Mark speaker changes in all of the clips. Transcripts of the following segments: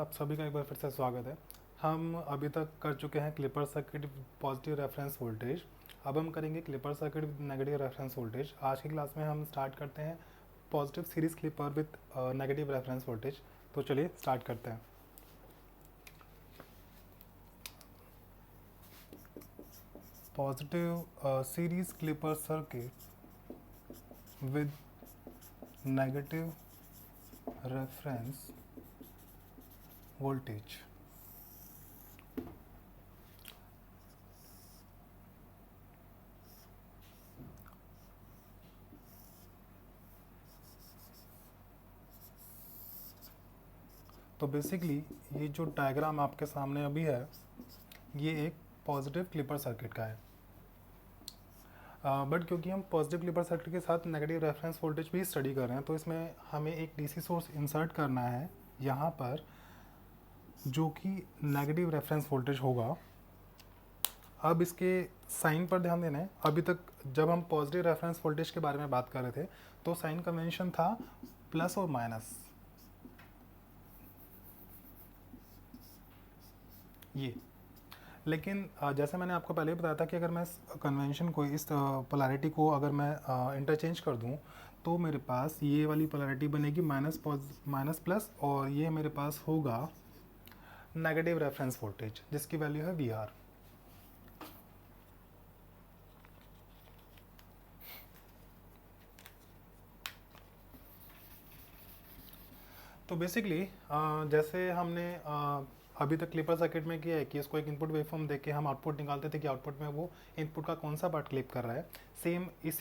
Speaker 1: आप सभी का एक बार फिर से स्वागत है। हम अभी तक कर चुके हैं clipper circuit positive reference voltage. अब हम करेंगे clipper circuit with negative reference voltage. आज की क्लास में हम स्टार्ट करते हैं positive series clipper with negative reference voltage. तो चलिए स्टार्ट करते हैं। Positive series clipper circuit with negative reference voltage. तो बेसिकली ये जो डायग्राम आपके सामने अभी है ये एक पॉजिटिव क्लिपर सर्किट का है। बट क्योंकि हम पॉजिटिव क्लिपर सर्किट के साथ नेगेटिव रेफरेंस वोल्टेज भी स्टडी कर रहे हैं तो इसमें हमें एक डीसी सोर्स इंसर्ट करना है यहाँ पर, जो कि नेगेटिव रेफरेंस वोल्टेज होगा। अब इसके साइन पर ध्यान देना है। अभी तक जब हम पॉजिटिव रेफरेंस वोल्टेज के बारे में बात कर रहे थे तो साइन कन्वेंशन था प्लस और माइनस, ये। लेकिन जैसे मैंने आपको पहले बताया था कि अगर मैं इस कन्वेंशन को, इस पोलैरिटी को अगर मैं इंटरचेंज कर दूं तो मेरे पास ये वाली पोलैरिटी बनेगी माइनस प्लस, और ये मेरे पास होगा नेगेटिव रेफरेंस वोल्टेज जिसकी वैल्यू है वी आर। तो बेसिकली जैसे हमने अभी तक क्लिपर सर्किट में किया है कि इसको एक इनपुट वेवफॉर्म देके हम आउटपुट निकालते थे कि आउटपुट में वो इनपुट का कौन सा पार्ट क्लिप कर रहा है। सेम इस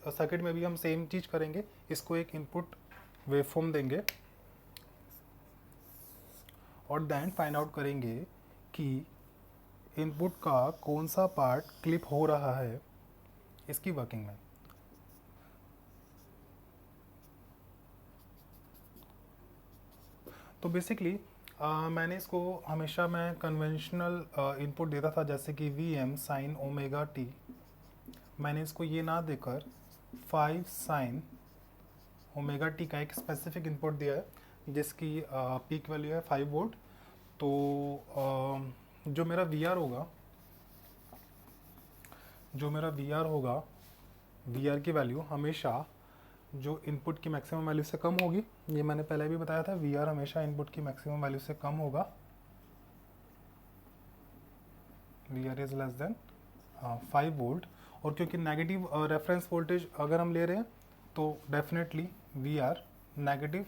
Speaker 1: सर्किट में भी हम सेम चीज़ करेंगे। इसको एक इनपुट वेवफॉर्म देंगे और देन फाइंड आउट करेंगे कि इनपुट का कौन सा पार्ट क्लिप हो रहा है इसकी वर्किंग में। तो बेसिकली मैंने इसको हमेशा मैं कन्वेंशनल इनपुट देता था, जैसे कि V M sine omega T. मैंने इसको ये ना देकर 5 साइन ओमेगा टी का एक स्पेसिफिक इनपुट दिया है जिसकी पीक वैल्यू है 5 वोल्ट। तो जो मेरा वी आर होगा, वी आर की वैल्यू हमेशा जो इनपुट की मैक्सिमम वैल्यू से कम होगी। ये मैंने पहले भी बताया था, वी आर हमेशा इनपुट की मैक्सिमम वैल्यू से कम होगा। V R is less than 5 volt. और क्योंकि नेगेटिव रेफरेंस वोल्टेज अगर हम ले रहे हैं तो definitely V R negative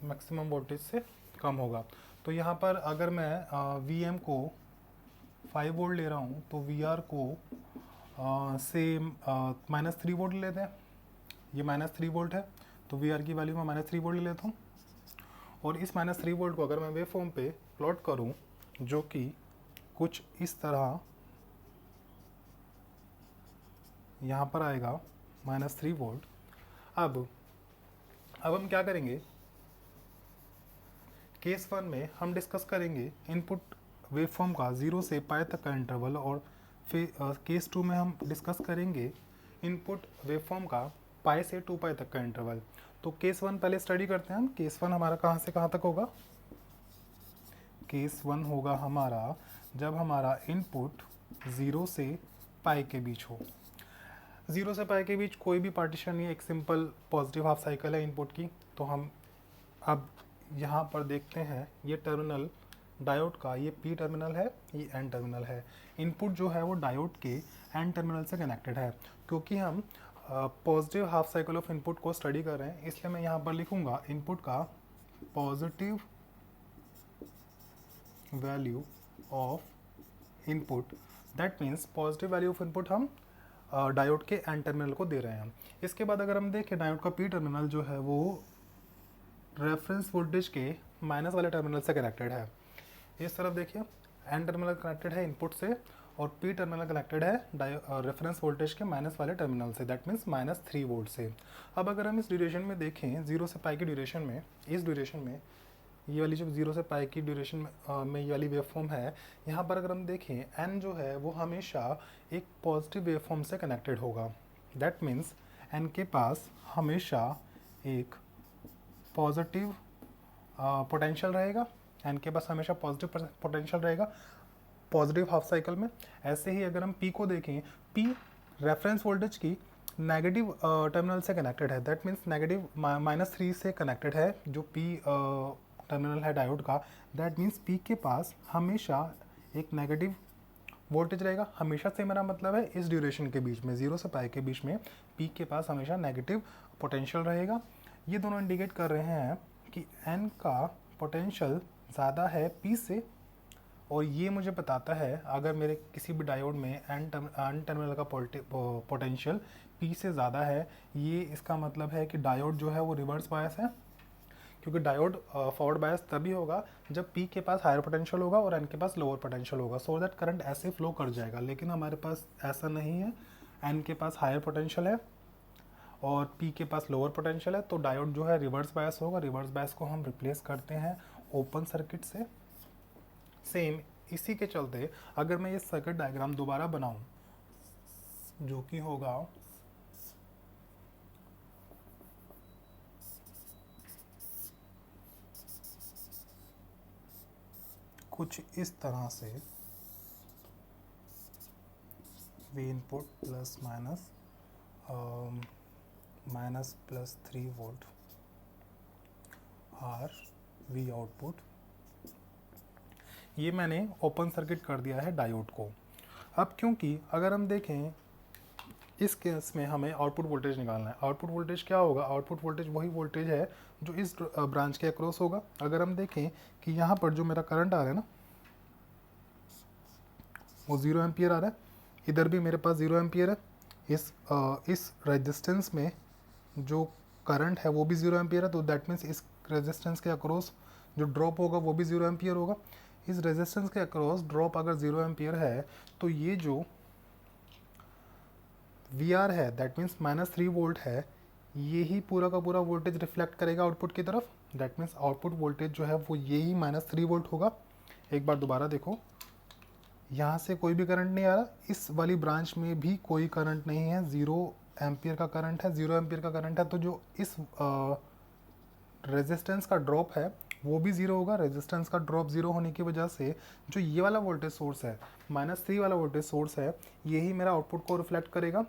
Speaker 1: maximum voltage से कम होगा। तो यहाँ पर अगर मैं वी एम को 5 वोल्ट ले रहा हूँ तो वी आर को सेम -3 वोल्ट लेते हैं। ये -3 वोल्ट है तो वी आर की वैल्यू मैं -3 वोल्ट ले लेता हूँ। और इस -3 वोल्ट को अगर मैं वेव फॉर्म पे प्लॉट करूँ जो कि कुछ इस तरह यहाँ पर आएगा -3 वोल्ट। अब हम क्या करेंगे, केस 1 में हम डिस्कस करेंगे इनपुट वेव फॉर्म का 0 से पाई तक का इंटरवल, और फिर केस 2 में हम डिस्कस करेंगे इनपुट वेव फॉर्म का पाई से 2 पाई तक का इंटरवल। तो केस 1 पहले स्टडी करते हैं हम। केस 1 हमारा कहाँ से कहाँ तक होगा? केस 1 होगा हमारा जब हमारा इनपुट 0 से पाई के बीच हो। 0 से पाई के बीच कोई भी पार्टीशन नहीं है, एक सिंपल पॉजिटिव हाफ साइकिल है इनपुट की। तो हम अब यहाँ पर देखते हैं ये टर्मिनल डायोड का, ये पी टर्मिनल है, ये एन टर्मिनल है। इनपुट जो है वो डायोड के एन टर्मिनल से कनेक्टेड है। क्योंकि हम positive half cycle of input को स्टडी कर रहे हैं इसलिए मैं यहाँ पर लिखूँगा इनपुट का positive value of input. That means positive value of input हम डायोड के एन टर्मिनल को दे रहे हैं। इसके बाद अगर हम देखें डायोड का पी टर्मिनल जो है वो रेफरेंस वोल्टेज के माइनस वाले टर्मिनल से कनेक्टेड है। इस तरफ देखिए एन टर्मिनल कनेक्टेड है इनपुट से और पी टर्मिनल कनेक्टेड है रेफरेंस वोल्टेज के माइनस वाले टर्मिनल से, दैट मीन्स -3 वोल्ट से। अब अगर हम इस ड्यूरेशन में देखें 0 से पाई की ड्यूरेशन में, इस ड्यूरेशन में ये वाली जो 0 से पाई की ड्यूरेशन में ये वाली वेवफॉर्म है, यहाँ पर अगर हम देखें एन जो है वो हमेशा एक पॉजिटिव वेवफॉर्म से कनेक्टेड होगा। दैट मीन्स एन के पास हमेशा एक पॉजिटिव पोटेंशियल रहेगा, एन के पास हमेशा पॉजिटिव पोटेंशियल रहेगा पॉजिटिव हाफ साइकिल में। ऐसे ही अगर हम पी को देखें, पी रेफरेंस वोल्टेज की नेगेटिव टर्मिनल से कनेक्टेड है, दैट मीन्स नेगेटिव -3 से कनेक्टेड है जो पी टर्मिनल है डायोड का। दैट मीन्स पी के पास हमेशा एक नेगेटिव वोल्टेज रहेगा। हमेशा से मेरा मतलब है इस ड्यूरेशन के बीच में 0 से पाई के बीच में पी के पास हमेशा नेगेटिव पोटेंशियल रहेगा। ये दोनों इंडिकेट कर रहे हैं कि एन का पोटेंशियल ज़्यादा है पी से, और ये मुझे बताता है अगर मेरे किसी भी डायोड में एन टर्मिनल का पोटेंशियल पी से ज़्यादा है, ये इसका मतलब है कि डायोड जो है वो रिवर्स बायस है, क्योंकि डायोड फॉरवर्ड बायस तभी होगा जब पी के पास हायर पोटेंशियल होगा और एन के पास लोअर पोटेंशियल होगा, सो दैट करंट ऐसे फ्लो कर जाएगा। लेकिन हमारे पास ऐसा नहीं है, एन के पास हायर पोटेंशियल है और पी के पास लोअर पोटेंशियल है, तो डायोड जो है रिवर्स बायस होगा। रिवर्स बायस को हम रिप्लेस करते हैं ओपन सर्किट से। सेम इसी के चलते अगर मैं ये सर्किट डायग्राम दोबारा बनाऊं, जो कि होगा कुछ इस तरह से, V input plus minus +3 volt, R V output. ये मैंने ओपन सर्किट कर दिया है डायोड को। अब क्योंकि अगर हम देखें इस केस में हमें आउटपुट वोल्टेज निकालना है। आउटपुट वोल्टेज क्या होगा? आउटपुट वोल्टेज वही वोल्टेज है जो इस ब्रांच के अक्रॉस होगा। अगर हम देखें कि यहाँ पर जो मेरा करंट आ रहा है ना, वो 0 एम्पियर आ रहा है, इधर भी मेरे पास 0 एम्पियर है। इस रेजिस्टेंस में जो करंट है वो भी 0 एम्पियर है, तो दैट मीन्स इस रेजिस्टेंस के अक्रॉस जो ड्रॉप होगा वो भी 0 एम्पियर होगा। इस रेजिस्टेंस के अक्रॉस ड्रॉप अगर 0 एम्पियर है, तो ये जो VR है दैट मीन्स -3 वोल्ट है, ये ही पूरा का पूरा वोल्टेज रिफ्लेक्ट करेगा आउटपुट की तरफ। दैट मीन्स आउटपुट वोल्टेज जो है वो ये ही -3 वोल्ट होगा। एक बार दोबारा देखो, यहाँ से कोई भी करंट नहीं आ रहा, इस वाली ब्रांच में भी कोई करंट नहीं है, 0 एम्पियर का करंट है। 0 एम्पियर का करंट है तो जो इस रेजिस्टेंस का ड्रॉप है वो भी 0 होगा। रेजिस्टेंस का ड्रॉप 0 होने की वजह से जो ये वाला वोल्टेज सोर्स है, -3 वाला वोल्टेज सोर्स है, यही मेरा आउटपुट को रिफ्लेक्ट करेगा।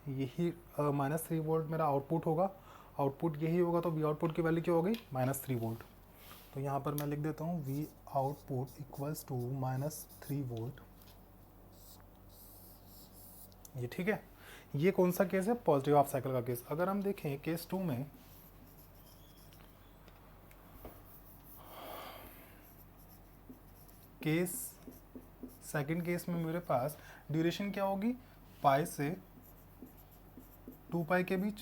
Speaker 1: यही -3 वोल्ट मेरा आउटपुट होगा। आउटपुट यही होगा, तो वी आउटपुट की वैल्यू क्या हो गई? -3 वोल्ट। तो यहाँ पर मैं लिख देता हूँ V output equals to -3 volt. ये ठीक है। ये कौन सा केस है? पॉजिटिव हाफ साइकिल का केस। अगर हम देखें केस 2 में, केस सेकंड केस में मेरे पास ड्यूरेशन क्या होगी? पाई से 2 पाई के बीच।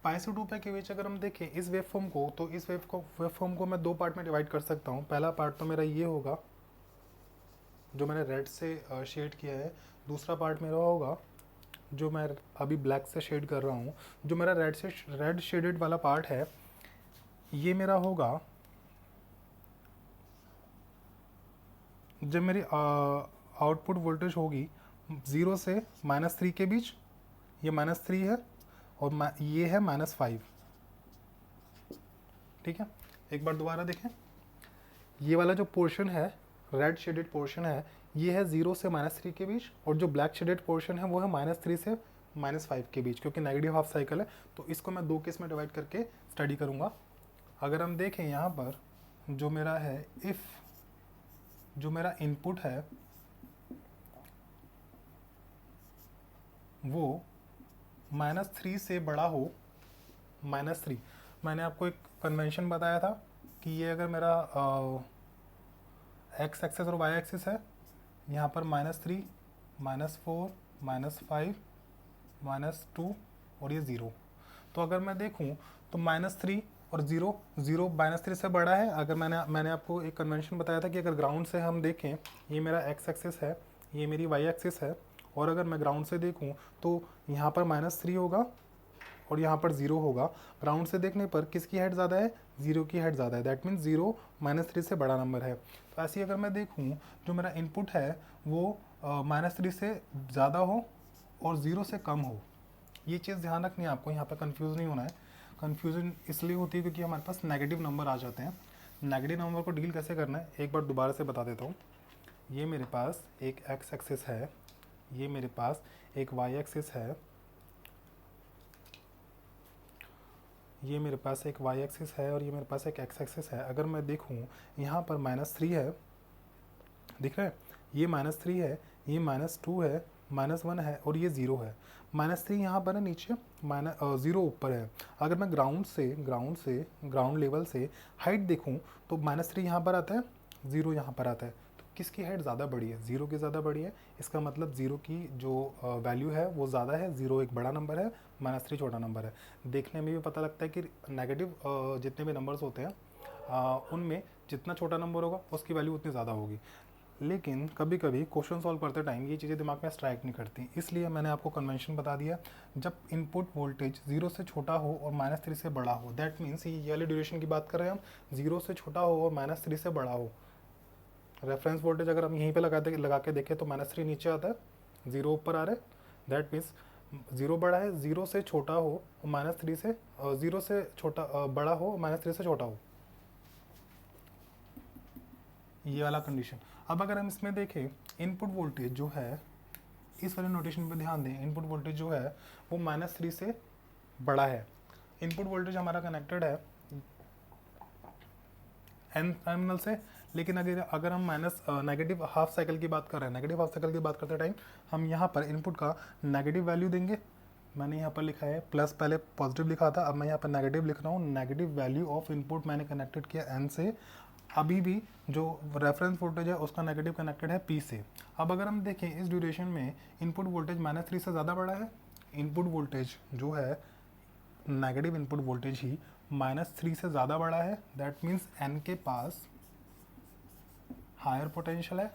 Speaker 1: पाई से 2 पाई के बीच अगर हम देखें इस वेव फॉर्म को, तो इस वेव फॉर्म को मैं 2 पार्ट में डिवाइड कर सकता हूँ। पहला पार्ट तो मेरा ये होगा जो मैंने रेड से शेड किया है। दूसरा पार्ट मेरा होगा जो मैं अभी ब्लैक से शेड कर रहा हूँ। जो मेरा रेड शेडेड वाला पार्ट है, ये मेरा होगा जब मेरी आउटपुट वोल्टेज होगी 0 से -3 के बीच। ये -3 है और ये है -5। ठीक है, एक बार दोबारा देखें। ये वाला जो पोर्शन है, रेड शेडेड पोर्शन है, ये है 0 से -3 के बीच, और जो ब्लैक शेडेड पोर्शन है वो है -3 से -5 के बीच, क्योंकि नेगेटिव हाफ साइकिल है। तो इसको मैं 2 केस में डिवाइड करके स्टडी करूँगा। अगर हम देखें यहाँ पर जो मेरा है, इफ़ जो मेरा इनपुट है वो -3 से बड़ा हो, -3, मैंने आपको एक कन्वेंशन बताया था कि ये अगर मेरा एक्स एक्सेस और वाई एक्सिस है, यहाँ पर -3, -4, -5, -2 और ये 0। तो अगर मैं देखूँ तो -3 और 0 -3 से बड़ा है। अगर मैंने आपको एक कन्वेंशन बताया था कि अगर ग्राउंड से हम देखें, ये मेरा एक्स एक्सिस है, ये मेरी वाई एक्सिस है, और अगर मैं ग्राउंड से देखूं तो यहाँ पर -3 होगा और यहाँ पर 0 होगा। ग्राउंड से देखने पर किसकी हाइट ज़्यादा है? 0 की हाइट ज़्यादा है। दैट मीन्स 0 -3 से बड़ा नंबर है। तो ऐसे ही अगर मैं देखूँ जो मेरा इनपुट है वो -3 से ज़्यादा हो और 0 से कम हो। ये चीज़ ध्यान रखनी है आपको, यहाँ पर कन्फ्यूज़ नहीं होना है। कन्फ्यूजन इसलिए होती है क्योंकि हमारे पास नेगेटिव नंबर आ जाते हैं। नेगेटिव नंबर को डील कैसे करना है एक बार दोबारा से बता देता हूँ। ये मेरे पास एक एक्स एक्सिस है, ये मेरे पास एक वाई एक्सिस है, ये मेरे पास एक वाई एक्सिस है और ये मेरे पास एक एक्स एक्सिस है। अगर मैं देखूँ यहाँ पर -3 है, दिख रहा है, ये -3 है, ये -2 है, -1 है और ये 0 है। -3 यहाँ पर है नीचे, -0 ऊपर है। अगर मैं ग्राउंड लेवल से हाइट देखूँ तो -3 यहाँ पर आता है, 0 यहाँ पर आता है। तो किसकी हाइट ज़्यादा बड़ी है? 0 की ज़्यादा बड़ी है। इसका मतलब 0 की जो वैल्यू है वो ज़्यादा है। 0 एक बड़ा नंबर है, -3 छोटा नंबर है। देखने में भी पता लगता है कि नेगेटिव जितने भी नंबर्स होते हैं उनमें जितना छोटा नंबर होगा उसकी वैल्यू उतनी ज़्यादा होगी। लेकिन कभी कभी क्वेश्चन सॉल्व करते टाइम ये चीज़ें दिमाग में स्ट्राइक नहीं करती, इसलिए मैंने आपको कन्वेंशन बता दिया। जब इनपुट वोल्टेज 0 से छोटा हो और -3 से बड़ा हो, दैट मीन्स ये वाली ड्यूरेशन की बात कर रहे हैं हम, 0 से छोटा हो और -3 से बड़ा हो। रेफरेंस वोल्टेज अगर हम यहीं पे लगा के देखें तो -3 नीचे आता है, 0 ऊपर आ रहा है, दैट मीन्स 0 बड़ा है, 0 से छोटा हो और -3 से 0 से छोटा बड़ा हो, -3 से छोटा हो, ये वाला कंडीशन। अब अगर हम इसमें देखें इनपुट वोल्टेज जो है, इस वाले नोटेशन पे ध्यान दें, इनपुट वोल्टेज जो है वो -3 से बड़ा है। इनपुट वोल्टेज हमारा कनेक्टेड है एन टर्मिनल से, लेकिन अगर हम नेगेटिव हाफ साइकिल की बात कर रहे हैं, नेगेटिव हाफ साइकिल की बात करते टाइम हम यहाँ पर इनपुट का नेगेटिव वैल्यू देंगे। मैंने यहाँ पर लिखा है प्लस, पहले पॉजिटिव लिखा था, अब मैं यहाँ पर नेगेटिव लिख रहा हूँ। नेगेटिव वैल्यू ऑफ इनपुट मैंने कनेक्टेड किया एन से। अभी भी जो रेफरेंस वोल्टेज है उसका नेगेटिव कनेक्टेड है पी से। अब अगर हम देखें इस ड्यूरेशन में इनपुट वोल्टेज -3 से ज़्यादा बड़ा है, इनपुट वोल्टेज जो है नेगेटिव इनपुट वोल्टेज ही -3 से ज़्यादा बड़ा है, दैट मीन्स एन के पास हायर पोटेंशियल है,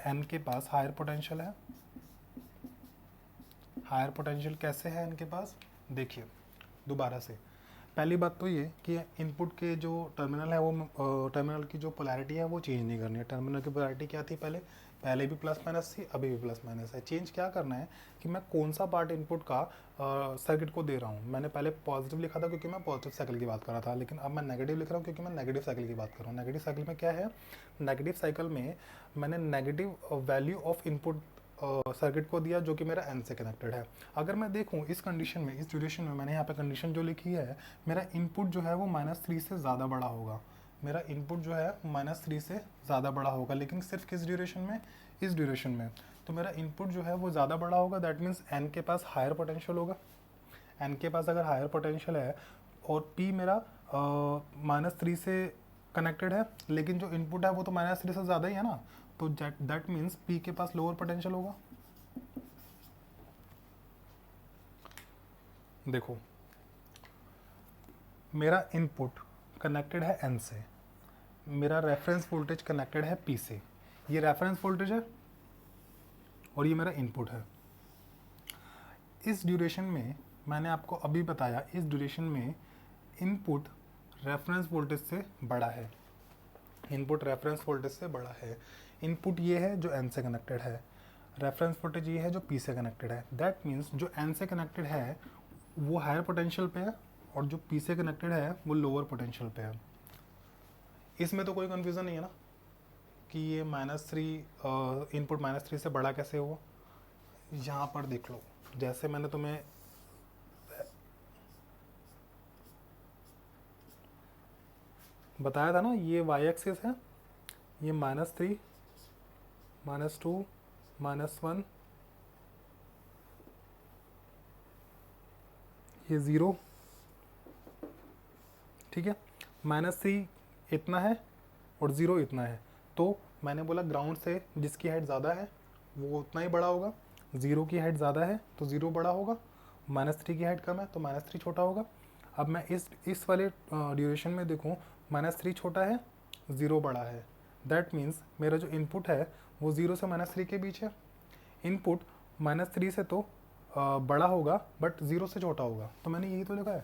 Speaker 1: एन के पास हायर पोटेंशियल है। हायर पोटेंशियल कैसे है एन के पास? देखिए दोबारा से, पहली बात तो ये कि इनपुट के जो टर्मिनल है वो टर्मिनल की जो पोलैरिटी है वो चेंज नहीं करनी है। टर्मिनल की पोलैरिटी क्या थी पहले भी प्लस माइनस थी, अभी भी प्लस माइनस है। चेंज क्या करना है कि मैं कौन सा पार्ट इनपुट का सर्किट को दे रहा हूँ। मैंने पहले पॉजिटिव लिखा था क्योंकि मैं पॉजिटिव साइकिल की बात कर रहा था, लेकिन अब मैं नेगेटिव लिख रहा हूँ क्योंकि मैं नेगेटिव साइकिल की बात कर रहा हूँ। नेगेटिव साइकिल में क्या है, नेगेटिव साइकिल में मैंने negative value of input circuit को दिया जो कि मेरा एन से कनेक्टेड है। अगर मैं देखूं इस कंडीशन में, इस ड्यूरेशन में, मैंने यहाँ पे कंडीशन जो लिखी है, मेरा इनपुट जो है वो -3 से ज़्यादा बड़ा होगा। मेरा इनपुट जो है -3 से ज़्यादा बड़ा होगा, लेकिन सिर्फ किस ड्यूरेशन में? इस ड्यूरेशन में। तो मेरा इनपुट जो है वो ज़्यादा बड़ा होगा, दैट मीन्स एन के पास हायर पोटेंशियल होगा। एन के पास अगर हायर पोटेंशियल है और पी मेरा -3 से कनेक्टेड है, लेकिन जो इनपुट है वो तो -3 से ज़्यादा ही है ना, तो दैट मीन्स पी के पास लोअर पोटेंशियल होगा। देखो मेरा इनपुट कनेक्टेड है एन से, मेरा रेफरेंस वोल्टेज कनेक्टेड है पी से। ये रेफरेंस वोल्टेज है और ये मेरा इनपुट है। इस ड्यूरेशन में मैंने आपको अभी बताया, इस ड्यूरेशन में इनपुट रेफरेंस वोल्टेज से बड़ा है, इनपुट रेफरेंस वोल्टेज से बड़ा है। इनपुट ये है जो एन से कनेक्टेड है, रेफरेंस वोल्टेज ये है जो पी से कनेक्टेड है। दैट मीन्स जो एन से कनेक्टेड है वो हायर पोटेंशियल पे है और जो पी से कनेक्टेड है वो लोअर पोटेंशियल पे है। इसमें तो कोई कन्फ्यूज़न नहीं है ना कि ये -3 इनपुट -3 से बड़ा कैसे हुआ। यहाँ पर देख लो, जैसे मैंने तुम्हें बताया था ना, ये वाई एक्सिस है, ये -3, -2, -1, ये 0, ठीक है। -3 इतना है और 0 इतना है, तो मैंने बोला ग्राउंड से जिसकी हाइट ज़्यादा है वो उतना ही बड़ा होगा। 0 की हाइट ज़्यादा है तो 0 बड़ा होगा, -3 की हाइट कम है तो -3 छोटा होगा। अब मैं इस वाले ड्यूरेशन में देखूँ, -3 छोटा है, 0 बड़ा है, दैट मीन्स मेरा जो इनपुट है वो 0 से -3 के बीच है। इनपुट -3 से तो बड़ा होगा बट 0 से छोटा होगा, तो मैंने यही तो लिखा है,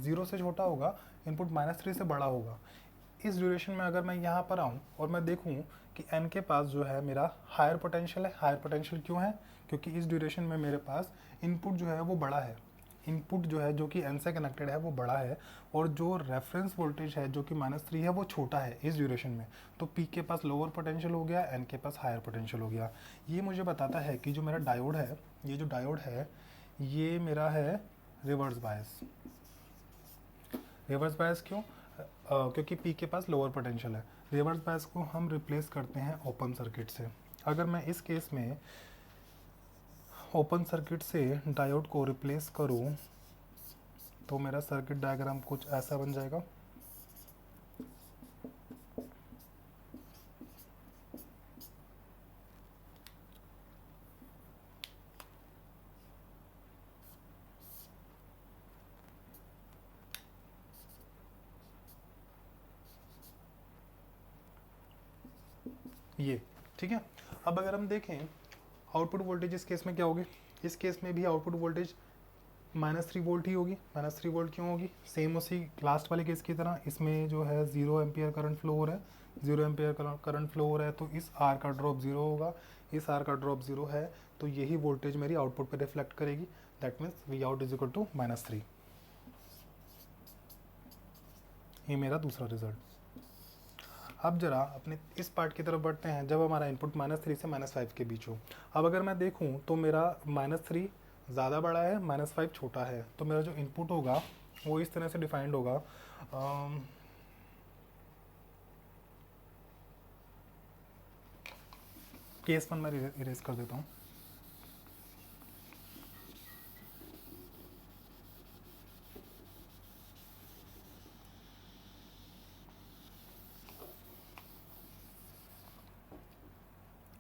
Speaker 1: 0 से छोटा होगा, इनपुट -3 से बड़ा होगा। इस ड्यूरेशन में अगर मैं यहाँ पर आऊँ और मैं देखूँ कि n के पास जो है मेरा हायर पोटेंशियल है। हायर पोटेंशियल क्यों है? क्योंकि इस ड्यूरेशन में मेरे पास इनपुट जो है वो बड़ा है। इनपुट जो है जो कि n से कनेक्टेड है वो बड़ा है, और जो रेफरेंस वोल्टेज है जो कि -3 है वो छोटा है इस ड्यूरेशन में। तो P के पास लोअर पोटेंशियल हो गया, N के पास हायर पोटेंशियल हो गया। ये मुझे बताता है कि जो मेरा डायोड है, ये जो डायोड है ये मेरा है रिवर्स बायस। रिवर्स बायस क्यों? क्योंकि P के पास लोअर पोटेंशियल है। रिवर्स बायस को हम रिप्लेस करते हैं ओपन सर्किट से। अगर मैं इस केस में ओपन सर्किट से डायोड को रिप्लेस करूं तो मेरा सर्किट डायग्राम कुछ ऐसा बन जाएगा। ये ठीक है। अब अगर हम देखें आउटपुट वोल्टेज इस केस में क्या होगी? इस केस में भी आउटपुट वोल्टेज -3 वोल्ट ही होगी। -3 वोल्ट क्यों होगी? सेम उसी लास्ट वाले केस की तरह इसमें जो है 0 एम्पियर करंट फ्लो हो रहा है। 0 एम्पियर करंट फ्लो हो रहा है तो इस आर का ड्रॉप 0 होगा। इस आर का ड्रॉप 0 है तो यही वोल्टेज मेरी आउटपुट पे रिफ्लेक्ट करेगी। That means V out is equal to -3। ये मेरा दूसरा रिजल्ट। अब जरा अपने इस पार्ट की तरफ बढ़ते हैं जब हमारा इनपुट -3 से -5 के बीच हो। अब अगर मैं देखूं तो मेरा -3 ज़्यादा बड़ा है, -5 छोटा है, तो मेरा जो इनपुट होगा वो इस तरह से डिफाइंड होगा। केस 1 मैं इरेज कर देता हूँ।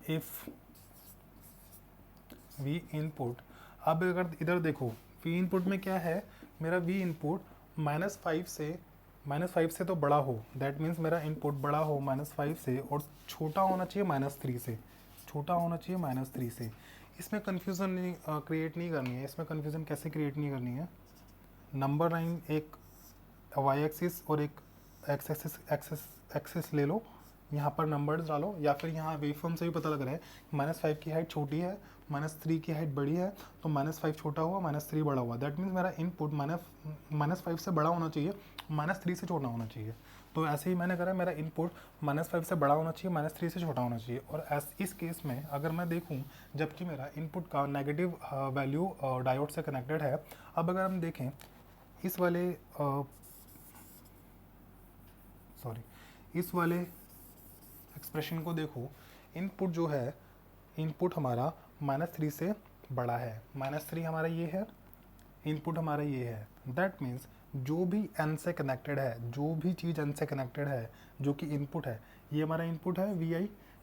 Speaker 1: इफ वी इनपुट, अब अगर इधर देखो वी इनपुट में क्या है, मेरा वी इनपुट -5 से तो बड़ा हो। दैट मीन्स मेरा इनपुट बड़ा हो -5 से और छोटा होना चाहिए -3 से। छोटा होना चाहिए -3 से। इसमें कन्फ्यूज़न नहीं क्रिएट नहीं करनी है। इसमें कन्फ्यूज़न कैसे क्रिएट नहीं करनी है? नंबर लाइन एक वाई एक्सिस और एक एक्स एक्सिस ले लो, यहाँ पर नंबर्स डालो, या फिर यहाँ वेवफॉर्म से भी पता लग रहा है -5 की हाइट छोटी है, -3 की हाइट बड़ी है, तो -5 छोटा हुआ, -3 बड़ा हुआ। दैट मीन्स मेरा इनपुट -5 से बड़ा होना चाहिए, -3 से छोटा होना चाहिए। तो ऐसे ही मैंने करा, मेरा इनपुट -5 से बड़ा होना चाहिए, -3 से छोटा होना चाहिए। और इस केस में अगर मैं देखूँ जबकि मेरा इनपुट का नेगेटिव वैल्यू डायोड से कनेक्टेड है। अब अगर हम देखें इस वाले इस वाले एक्सप्रेशन को देखो, इनपुट जो है, इनपुट हमारा -3 से बड़ा है। -3 हमारा ये है, इनपुट हमारा ये है। दैट मीन्स जो भी n से कनेक्टेड है, जो भी चीज़ n से कनेक्टेड है जो कि इनपुट है, ये हमारा इनपुट है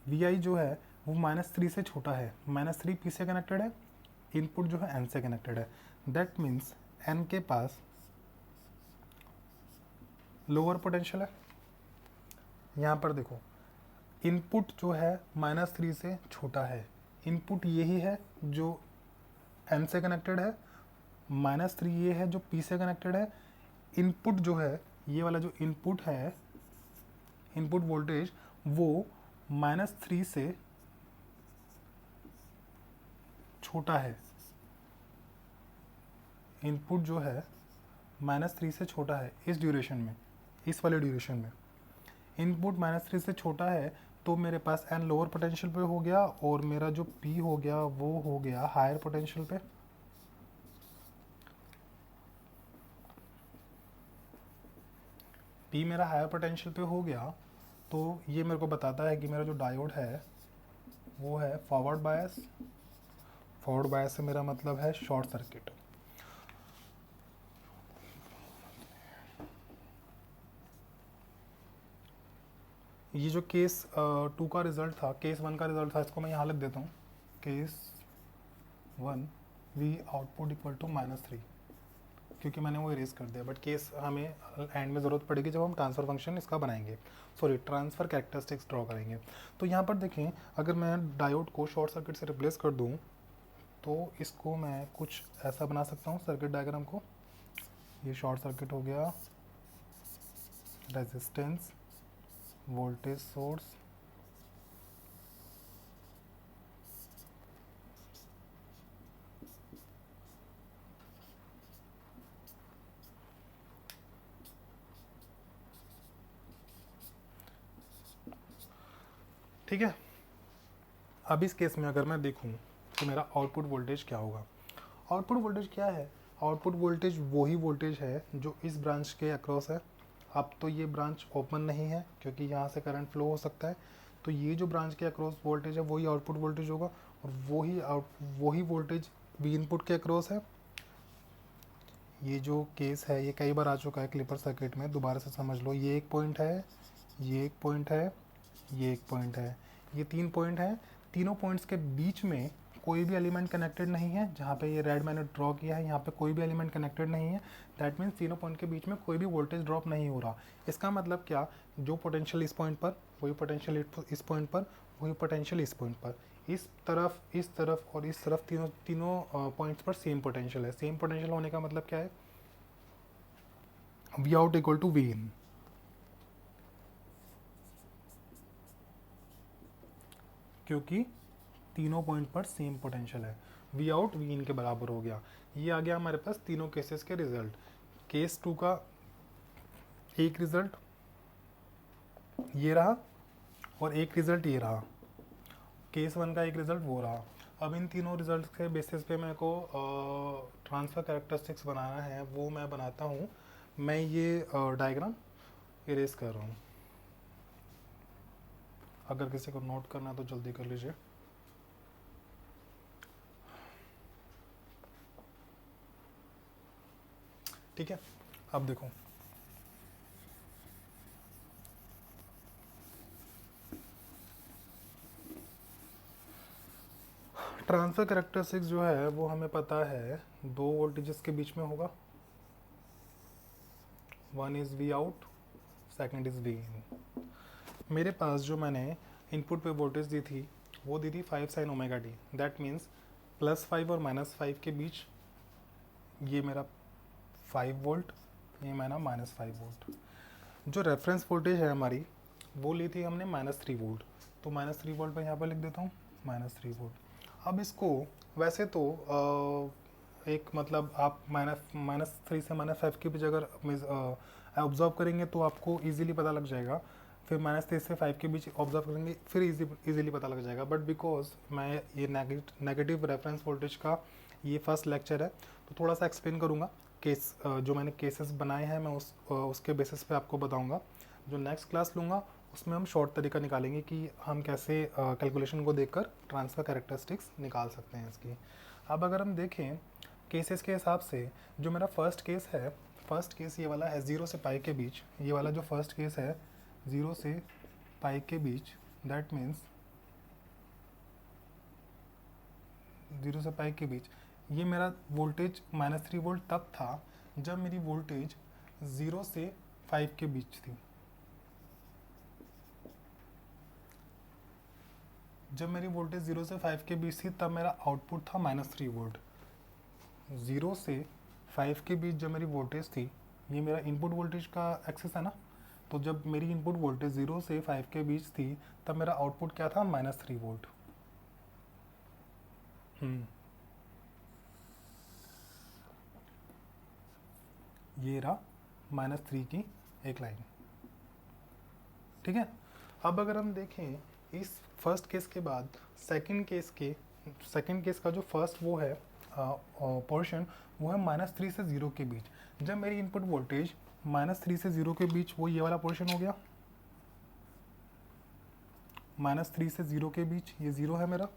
Speaker 1: vi जो है वो -3 से छोटा है। -3 p से कनेक्टेड है, इनपुट जो है n से कनेक्टेड है। दैट मीन्स n के पास लोअर पोटेंशियल है। यहाँ पर देखो इनपुट जो है -3 से छोटा है, इनपुट यही है जो n से कनेक्टेड है, -3 ये है जो p से कनेक्टेड है। इनपुट जो है, ये वाला जो इनपुट है, इनपुट वोल्टेज वो -3 से छोटा है। इनपुट जो है -3 से छोटा है इस ड्यूरेशन में, इस वाले ड्यूरेशन में इनपुट -3 से छोटा है, तो मेरे पास n लोअर पोटेंशियल पे हो गया और मेरा जो p हो गया वो हो गया हायर पोटेंशियल पे। p मेरा हायर पोटेंशियल पे हो गया, तो ये मेरे को बताता है कि मेरा जो डायोड है वो है फॉरवर्ड बायस। फॉरवर्ड बायस से मेरा मतलब है शॉर्ट सर्किट। ये जो केस 2 का रिजल्ट था, केस 1 का रिजल्ट था, इसको मैं यहाँ लिख देता हूँ। Case 1 V output equal to -3, क्योंकि मैंने वो इरेज कर दिया। बट केस हमें एंड में ज़रूरत पड़ेगी जब हम ट्रांसफ़र फंक्शन इसका बनाएंगे, सॉरी ट्रांसफ़र कैरेक्टरिस्टिक्स ड्रॉ करेंगे। तो यहाँ पर देखें, अगर मैं डायोड को शॉर्ट सर्किट से रिप्लेस कर दूँ तो इसको मैं कुछ ऐसा बना सकता हूँ सर्किट डायग्राम को। ये शॉर्ट सर्किट हो गया, रेजिस्टेंस वोल्टेज सोर्स ठीक है। अब इस केस में अगर मैं देखूं तो मेरा आउटपुट वोल्टेज क्या होगा। आउटपुट वोल्टेज क्या है, आउटपुट वोल्टेज वही वोल्टेज है जो इस ब्रांच के अक्रॉस है। अब तो ये ब्रांच ओपन नहीं है क्योंकि यहाँ से करंट फ्लो हो सकता है, तो ये जो ब्रांच के अक्रॉस वोल्टेज है वही आउटपुट वोल्टेज होगा, और वही वोल्टेज वी इनपुट के अक्रॉस है। ये जो केस है ये कई बार आ चुका है क्लिपर सर्किट में, दोबारा से समझ लो। ये एक पॉइंट है, ये एक पॉइंट है, ये एक पॉइंट है, ये 3 पॉइंट है। तीनों पॉइंट्स के बीच में कोई भी एलिमेंट कनेक्टेड नहीं है। जहाँ पे ये रेड मैंने ड्रॉ किया है यहाँ पे कोई भी एलिमेंट कनेक्टेड नहीं है। दैट मीन्स तीनों पॉइंट के बीच में कोई भी वोल्टेज ड्रॉप नहीं हो रहा। इसका मतलब क्या, जो पोटेंशियल इस पॉइंट पर, वही पोटेंशियल इस पॉइंट पर, वही पोटेंशियल इस पॉइंट पर, इस तरफ और इस तरफ तीनों पॉइंट्स पर सेम पोटेंशियल है। सेम पोटेंशियल होने का मतलब क्या है, V out equal to V in. क्योंकि तीनों पॉइंट पर सेम पोटेंशियल है, वी आउट वी इन के बराबर हो गया। ये आ गया हमारे पास तीनों केसेस के रिजल्ट। केस 2 का एक रिजल्ट ये रहा और एक रिजल्ट ये रहा। केस 1 का एक रिजल्ट वो रहा। अब इन तीनों रिजल्ट के बेसिस पे मेरे को ट्रांसफ़र कैरेक्टरिस्टिक्स बनाना है, वो मैं बनाता हूँ। मैं ये डायग्राम इरेज कर रहा हूँ। अगर किसी को नोट करना है तो जल्दी कर लीजिए। ठीक है, अब देखो ट्रांसफर कैरेक्टरिस्टिक्स जो है वो हमें पता है दो वोल्टेजेस के बीच में होगा। One is V out, second is V in. मेरे पास जो मैंने इनपुट पे वोल्टेज दी थी वो दी थी 5 sin omega T. That means +5 और -5 के बीच ये मेरा 5 वोल्ट, ये मेरा -5 वोल्ट। जो रेफरेंस वोल्टेज है हमारी वो ली थी हमने -3 वोल्ट, तो -3 वोल्ट मैं यहाँ पर लिख देता हूँ, -3 वोल्ट। अब इसको वैसे तो एक मतलब आप -3 से -5 के बीच अगर ऑब्जर्व करेंगे तो आपको इजीली पता लग जाएगा। फिर -3 से 5 के बीच ऑब्जर्व करेंगे फिर इजीली पता लग जाएगा। बट बिकॉज मैं ये नेगेटिव रेफरेंस वोल्टेज का ये फर्स्ट लेक्चर है तो थोड़ा सा एक्सप्लेन करूँगा। केस जो मैंने केसेस बनाए हैं मैं उसके बेसिस पे आपको बताऊँगा। जो नेक्स्ट क्लास लूँगा उसमें हम शॉर्ट तरीका निकालेंगे कि हम कैसे कैलकुलेशन को देखकर ट्रांसफ़र कैरेक्टरिस्टिक्स निकाल सकते हैं इसकी। अब अगर हम देखें केसेस के हिसाब से, जो मेरा फर्स्ट केस है, फर्स्ट केस ये वाला है 0 से पाई के बीच। ये वाला जो फर्स्ट केस है 0 से पाई के बीच, दैट मीन्स 0 से पाई के बीच ये मेरा वोल्टेज -3 वोल्ट तब था जब मेरी वोल्टेज 0 से 5 के बीच थी। जब मेरी वोल्टेज 0 से 5 के बीच थी तब मेरा आउटपुट था -3 वोल्ट। 0 से 5 के बीच जब मेरी वोल्टेज थी, ये मेरा इनपुट वोल्टेज का एक्सेस है ना, तो जब मेरी इनपुट वोल्टेज 0 से 5 के बीच थी तब मेरा आउटपुट क्या था, -3 वोल्ट। ये रहा -3 की एक लाइन। ठीक है, अब अगर हम देखें इस फर्स्ट केस के बाद सेकंड केस का जो फर्स्ट वो है पोर्शन, वो है -3 से 0 के बीच। जब मेरी इनपुट वोल्टेज -3 से 0 के बीच, वो ये वाला पोर्शन हो गया, -3 से 0 के बीच ये 0 है मेरा,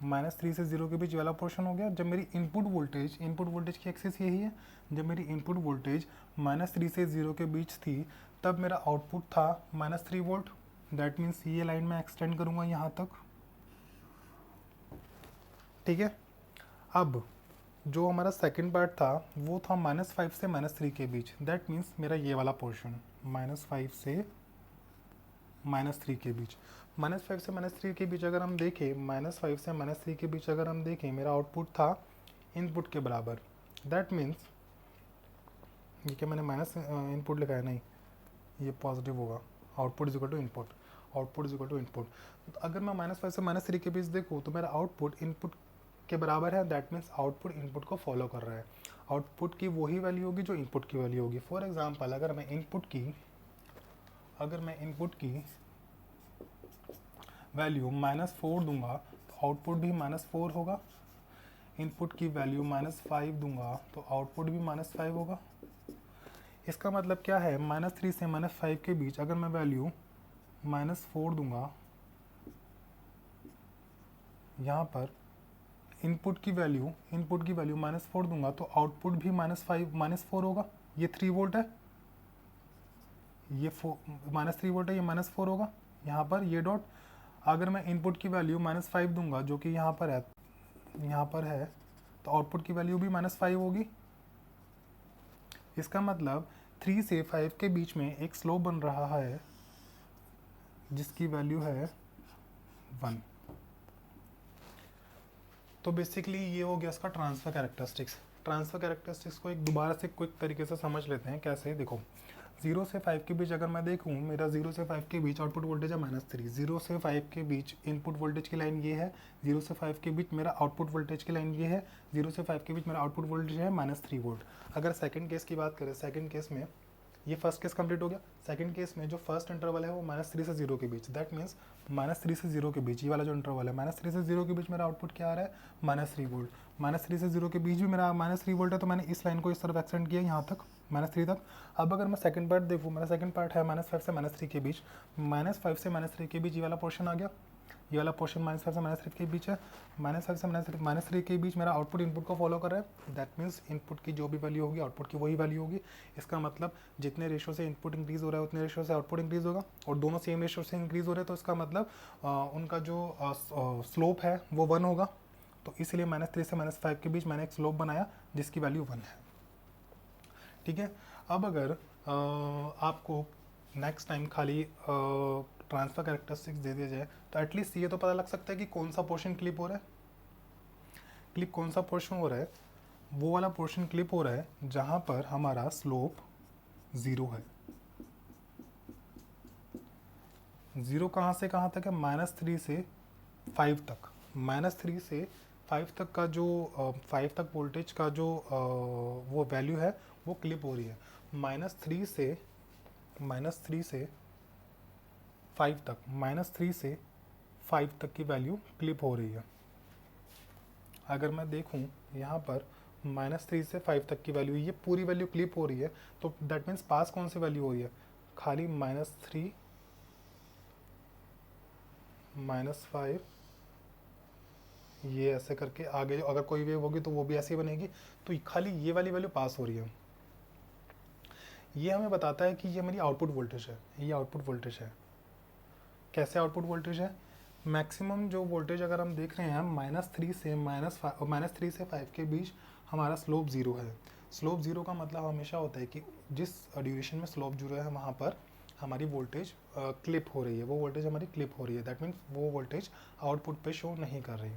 Speaker 1: -3 से 0 के बीच ये वाला पोर्शन हो गया। जब मेरी इनपुट वोल्टेज की एक्सिस यही है, जब मेरी इनपुट वोल्टेज -3 से 0 के बीच थी तब मेरा आउटपुट था -3 वोल्ट। दैट मीन्स ये लाइन मैं एक्सटेंड करूँगा यहाँ तक। ठीक है, अब जो हमारा सेकंड पार्ट था वो था -5 से -3 के बीच। दैट मीन्स मेरा ये वाला पोर्शन -5 से -3 के बीच। -5 से -3 के बीच अगर हम देखें, -5 से -3 के बीच अगर हम देखें, मेरा आउटपुट था इनपुट के बराबर। दैट मीन्स ये क्या मैंने माइनस इनपुट लिखा है, नहीं ये पॉजिटिव होगा। Output is equal to input, output is equal to input. अगर मैं -5 से -3 के बीच देखूँ तो मेरा आउटपुट इनपुट के बराबर है, दैट मीन्स आउटपुट इनपुट को फॉलो कर रहा है। आउटपुट की वही वैल्यू होगी जो इनपुट की वैल्यू होगी। फॉर एग्जांपल अगर मैं इनपुट की वैल्यू -4 दूंगा तो आउटपुट भी -4 होगा। इनपुट की वैल्यू -5 दूंगा तो आउटपुट भी -5 होगा। इसका मतलब क्या है, -3 से -5 के बीच अगर मैं वैल्यू -4 दूंगा, यहाँ पर इनपुट की वैल्यू -4 दूंगा तो आउटपुट भी -4 होगा। ये 3 वोल्ट है, ये -3 वोल्ट है, ये -4 होगा। यहाँ पर ये डॉट, अगर मैं इनपुट की वैल्यू -5 दूंगा जो कि यहाँ पर है तो आउटपुट की वैल्यू भी -5 होगी। इसका मतलब 3 से 5 के बीच में एक स्लोप बन रहा है जिसकी वैल्यू है 1। तो बेसिकली ये हो गया इसका ट्रांसफर कैरेक्टरिस्टिक्स। ट्रांसफर कैरेक्टरिस्टिक्स को एक दोबारा से क्विक तरीके से समझ लेते हैं। कैसे, देखो 0 से 5 के बीच अगर मैं देखूँ, मेरा 0 से 5 के बीच आउटपुट वोल्टेज है -3। 0 से 5 के बीच इनपुट वोल्टेज की लाइन ये है, 0 से 5 के बीच मेरा आउटपुट वोल्टेज की लाइन ये है, 0 से 5 के बीच मेरा आउटपुट वोल्टेज है -3 वोल्ट। अगर सेकंड केस की बात करें, सेकंड केस में ये फर्स्ट केस कंप्लीट हो गया। सेकंड केस में जो फर्स्ट इंटरवल है वो -3 से 0 के बीच, दैट मीन्स -3 से 0 के बीच ये वाला जो इंटरवल है, -3 से 0 के बीच मेरा आउटपुट क्या आ रहा है, -3 वोल्ट। -3 से 0 के बीच भी मेरा -3 वोल्ट है, तो मैंने इस लाइन को इस तरफ एक्सटेंड किया यहाँ तक, -3 तक। अब अगर मैं सेकंड पार्ट देखूँ, मेरा सेकंड पार्ट है -5 से -3 के बीच, -5 से -3 के बीच ये वाला पोर्शन आ गया। ये वाला पोर्शन -5 से -3 के बीच है। -5 से -3 के बीच मेरा आउटपुट इनपुट को फॉलो कर रहा है, दैट मीन्स इनपुट की जो भी वैल्यू होगी आउटपुट की वही वैल्यू होगी। इसका मतलब जितने रेशो से इनपुट इंक्रीज हो रहा है उतने रेशो से आउटपुट इंक्रीज होगा, और दोनों सेम रेशो से इंक्रीज हो रहे हैं तो इसका मतलब उनका जो स्लोप है वो 1 होगा। तो इसलिए -3 से -5 के बीच मैंने एक स्लोप बनाया जिसकी वैल्यू 1 है। ठीक है। अब अगर आपको नेक्स्ट टाइम खाली ट्रांसफर कैरेक्टरिस्टिक्स दे दिया जाए तो एटलीस्ट ये तो पता लग सकता है कि कौन सा पोर्शन क्लिप हो रहा है। क्लिप कौन सा पोर्शन हो रहा है, वो वाला पोर्शन क्लिप हो रहा है जहाँ पर हमारा स्लोप 0 है। 0 कहाँ से कहाँ तक है, -3 से 5 तक। -3 से 5 तक का जो 5 तक वोल्टेज का जो वो वैल्यू है वो क्लिप हो रही है। -3 से 5 तक, -3 से 5 तक की वैल्यू क्लिप हो रही है। अगर मैं देखूं यहाँ पर -3 से 5 तक की वैल्यू, ये पूरी वैल्यू क्लिप हो रही है, तो दैट मीन्स पास कौन सी वैल्यू हो रही है, खाली -3 -5, ये ऐसे करके आगे अगर कोई वेव होगी तो वो भी ऐसी बनेगी, तो खाली ये वाली वैल्यू पास हो रही है। ये हमें बताता है कि ये मेरी आउटपुट वोल्टेज है, ये आउटपुट वोल्टेज है। कैसे आउटपुट वोल्टेज है, मैक्सिमम जो वोल्टेज अगर हम देख रहे हैं -3 से 5 के बीच हमारा स्लोप 0 है। स्लोप 0 का मतलब हमेशा होता है कि जिस ड्यूरेशन में स्लोप 0 है वहाँ पर हमारी वोल्टेज क्लिप हो रही है, वो वोल्टेज हमारी क्लिप हो रही है, दैट मीन्स वो वोल्टेज आउटपुट पे शो नहीं कर रही।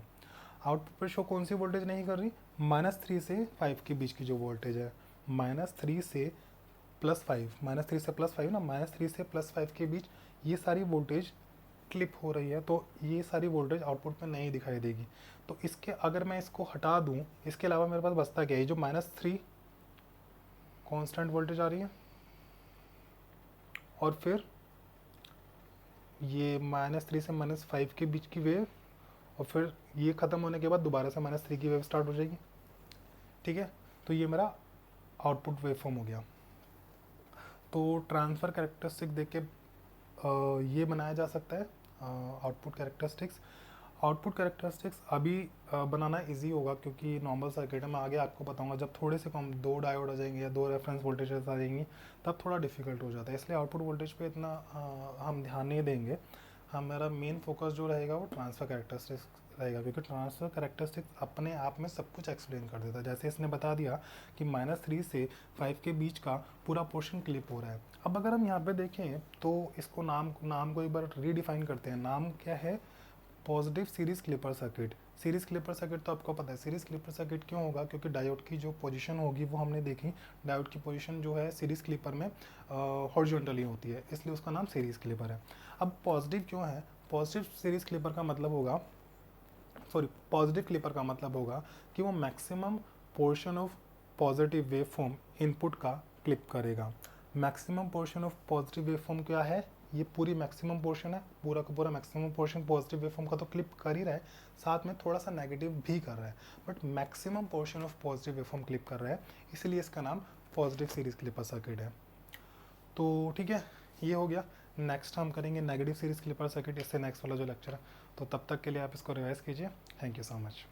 Speaker 1: आउटपुट पे शो कौन सी वोल्टेज नहीं कर रही, -3 से 5 के बीच की जो वोल्टेज है, -3 से +5, -3 से +5 ना, -3 से +5 के बीच ये सारी वोल्टेज क्लिप हो रही है, तो ये सारी वोल्टेज आउटपुट में नहीं दिखाई देगी। तो इसके अगर मैं इसको हटा दूं, इसके अलावा मेरे पास बचता क्या है, जो -3 कांस्टेंट वोल्टेज आ रही है, और फिर ये -3 से -5 के बीच की वेव, और फिर ये ख़त्म होने के बाद दोबारा से -3 की वेव स्टार्ट हो जाएगी। ठीक है, तो ये मेरा आउटपुट वेवफॉर्म हो गया। तो ट्रांसफ़र कैरेक्टरिस्टिक देख के ये बनाया जा सकता है आउटपुट कैरेक्टरिस्टिक्स। आउटपुट कैरेक्टरिस्टिक्स अभी बनाना इजी होगा क्योंकि नॉर्मल सर्किट है, मैं आगे आपको बताऊंगा। जब थोड़े से कम 2 डायोड आ जाएंगे या 2 रेफरेंस वोल्टेजेस आ जाएंगी तब थोड़ा डिफिकल्ट हो जाता है, इसलिए आउटपुट वोल्टेज पे इतना हम ध्यान नहीं देंगे। हमारा मेन फोकस जो रहेगा वो ट्रांसफ़र कैरेक्टरिस्टिक्स रहेगा, क्योंकि ट्रांसफ़र कैरेक्टरिस्टिक्स अपने आप में सब कुछ एक्सप्लेन कर देता है। जैसे इसने बता दिया कि -3 से 5 के बीच का पूरा पोर्शन क्लिप हो रहा है। अब अगर हम यहाँ पे देखें तो इसको नाम को एक बार रीडिफाइन करते हैं। नाम क्या है, positive series clipper circuit. Series clipper circuit तो आपको पता है, सीरीज क्लिपर सर्किट क्यों होगा, क्योंकि डायोड की जो पोजीशन होगी वो हमने देखी, डायोड की पोजीशन जो है सीरीज क्लिपर में हॉरिजॉन्टली होती है, इसलिए उसका नाम सीरीज क्लिपर है। अब पॉजिटिव क्यों है, पॉजिटिव सीरीज क्लिपर का मतलब होगा, सॉरी पॉजिटिव क्लिपर का मतलब होगा कि वो maximum portion of positive wave form input का क्लिप करेगा। Maximum portion of positive wave form क्या है, ये पूरी मैक्सिमम पोर्शन है, पूरा का पूरा maximum portion positive wave form का तो क्लिप कर ही रहा है, साथ में थोड़ा सा नेगेटिव भी कर रहा है, but maximum portion of positive wave form clip कर रहा है, इसलिए इसका नाम पॉजिटिव सीरीज क्लिपर सर्किट है। तो ठीक है, ये हो गया। नेक्स्ट हम करेंगे नेगेटिव सीरीज क्लिपर सर्किट, इससे नेक्स्ट वाला जो लेक्चर है। तो तब तक के लिए आप इसको रिवाइज कीजिए। Thank you so much.